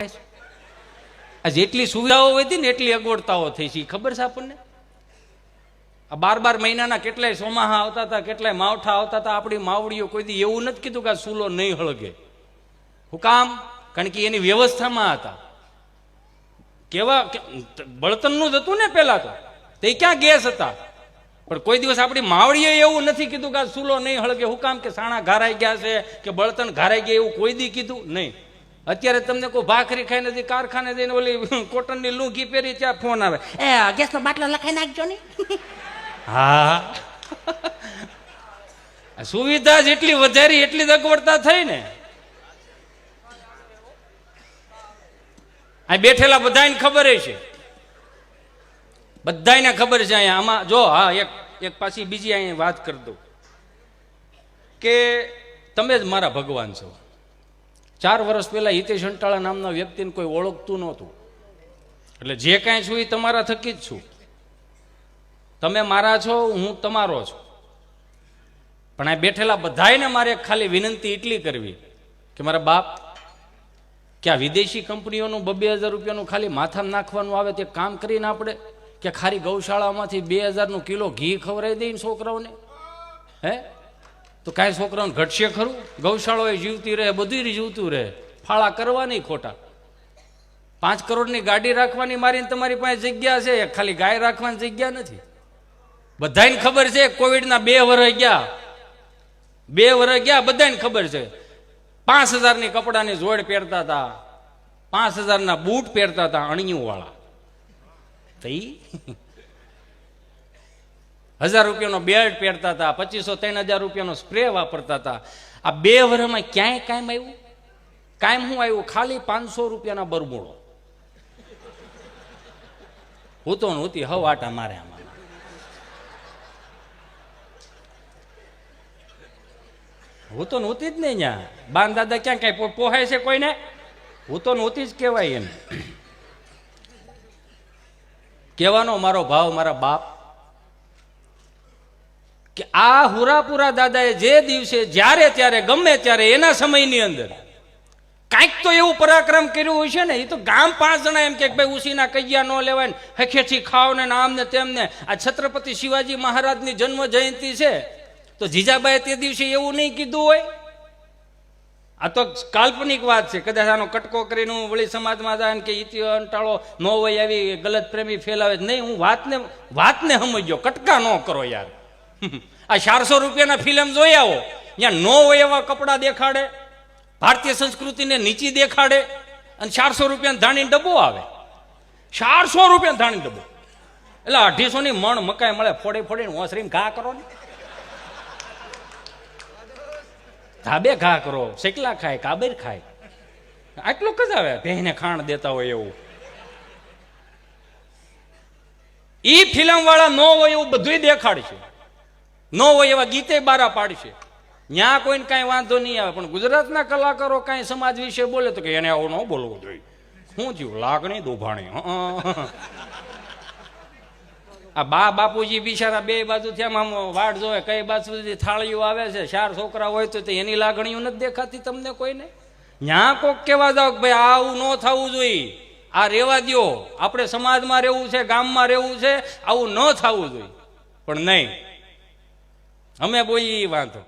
આ જેટલી સુવિધાઓ હતી ને એટલી અગવડતાઓ થઈ છે ખબર છે આપણને? આ 12 મહિનાના કેટલાય સોમાહા આવતા હતા, કેટલાય માવઠા આવતા હતા. આપણી માવડીઓ કોઈ દી એવું નથી કીધું કે આ સૂલો નહીં હળગે. હું કામ? કારણ કે એની વ્યવસ્થામાં હતા. કેવા બળતણનું જ હતું ને પેલા તો, તે ક્યાં ગેસ હતા? પણ કોઈ દિવસ આપણી માવડીએ એવું નથી કીધું કે આ સૂલો નહીં હળગે. હું કામ? કે સાણા ઘારાઈ ગયા છે કે બળતણ ઘારાઈ ગયા એવું કોઈ દી કીધું નહીં. અત્યારે તમને કોઈ ભાખરી ખાઈ નથી, કારખાને જઈને ઓલી કોટનની લુંગી પહેરી ત્યાં ફોન આવે, એ ગેસનો બાટલો લખાઈ નાખજો ને. હા, સુવિધા જેટલી વધારી એટલી જ અગવડતા થઈ ને. આ બેઠેલા બધાને ખબર છે, બધાને ખબર છે. અહીંયા આમાં જો, હા, એક પાછી બીજી અહીંયા વાત કરી દઉં કે તમે જ મારા ભગવાન છો. 4 વર્ષ પહેલા હિતેશ અંટાળા નામના વ્યક્તિને કોઈ ઓળખતું નહોતું. એટલે જે કાંઈ છું એ તમારા થકી જ છું. તમે મારા છો, હું તમારો છું. પણ આ બેઠેલા બધાને મારે ખાલી વિનંતી એટલી કરવી કે મારા બાપ, કે આ વિદેશી કંપનીઓનું 2,000 રૂપિયાનું ખાલી માથામાં નાખવાનું આવે તે કામ કરીને આપણે કે ખાલી ગૌશાળામાંથી 2,000નું કિલો ઘી ખવડાવી દઈને છોકરાઓને, હે તો કાંઈ છોકરાઓને ઘટશે ખરું? ગૌશાળાઓ જીવતી રહે, બધું જીવતું રહે. ફાળા કરવા નહીં ખોટા. 5 કરોડની ગાડી રાખવાની મારીને તમારી પાસે જગ્યા છે, ખાલી ગાય રાખવાની જગ્યા નથી. બધાને ખબર છે કોવિડના 2 વર્ષ ગયા, 2 વર્ષ ગયા, બધાને ખબર છે. 5,000ની કપડાની જોડ પહેરતા હતા, 5,000ના બૂટ પહેરતા હતા અણિયું વાળા. 1,000 રૂપિયાનો બેલ્ટ પહેરતા હતા, 2,500-3,000 રૂપિયાનો સ્પ્રે વાપરતા હતા. આ 2 વર્ષમાં ક્યાંય કાયમ આવ્યું? કાયમ શું આવ્યું? ખાલી 500 રૂપિયાના બરમૂડો. હું તો નહોતી હવાટા મારે આમાં. હું તો નહોતી જ નહીં. ત્યાં બાન દાદા ક્યાં કઈ પોહાય છે કોઈને? હું તો નહોતી જ કહેવાય એમ. કહેવાનો મારો ભાવ, મારા બાપ, કે આ હુરાપુરા દાદાએ જે દિવસે જ્યારે ત્યારે ગમે ત્યારે એના સમયની અંદર કાંઈક તો એવું પરાક્રમ કર્યું હોય છે ને. એ તો ગામ 5 જણા એમ કે ભાઈ ઉસીના કૈયા ન લેવાય, હખેથી ખાવ ને આમ ને તેમને. આ છત્રપતિ શિવાજી મહારાજની જન્મ જયંતિ છે તો જીજાબાઈએ તે દિવસે એવું નહીં કીધું હોય. આ તો કાલ્પનિક વાત છે. કદાચ આનો કટકો કરીને હું વળી સમાજમાં જાય કે ઇતિ અંટાળો ન હોય આવી ગલત પ્રેમી ફેલાવે નહીં. હું વાતને સમજો, કટકા ન કરો યાર. આ 400 રૂપિયાના ફિલ્મ જોઈ આવો, ત્યાં ન હોય એવા કપડા દેખાડે, ભારતીય સંસ્કૃતિને નીચી દેખાડે, અને 400 રૂપિયાનો ધાણીનો ડબ્બો આવે. 400 રૂપિયાનો ધાણીનો ડબ્બો એટલે 250ની મણ મકાઈ મળે. ફોડીને ઓસરીને ઘા કરો ને, ધાબે ઘા કરો, શેકલા ખાય, કાબેર ખાય. આટલું જ આવે ભેને ખાણ દેતા હોય એવું. ઈ ફિલ્મ વાળા ન હોય એવું બધું દેખાડશે, ન હોય એવા ગીતે બારા પાડશે. ત્યાં કોઈને કાંઈ વાંધો નહીં આવે. પણ ગુજરાતના કલાકારો કાંઈ સમાજ વિશે બોલે તો કે એને આવું ન બોલવું જોઈએ. શું થયું? લાગણી દુભાણી. આ બાપુજી બિચારા 2 બાજુથી આમ વાડ જોવે, કઈ બાજુથી થાળીઓ આવે છે. 4 છોકરા હોય તો એની લાગણીઓ નથી દેખાતી તમને કોઈને? ત્યાં કોક કેવા જાવ કે ભાઈ આવું ન થવું જોઈએ, આ રેવા દો, આપણે સમાજમાં રહેવું છે, ગામમાં રહેવું છે, આવું ન થવું જોઈએ. પણ નહીં, અમે બોલી વાંધો.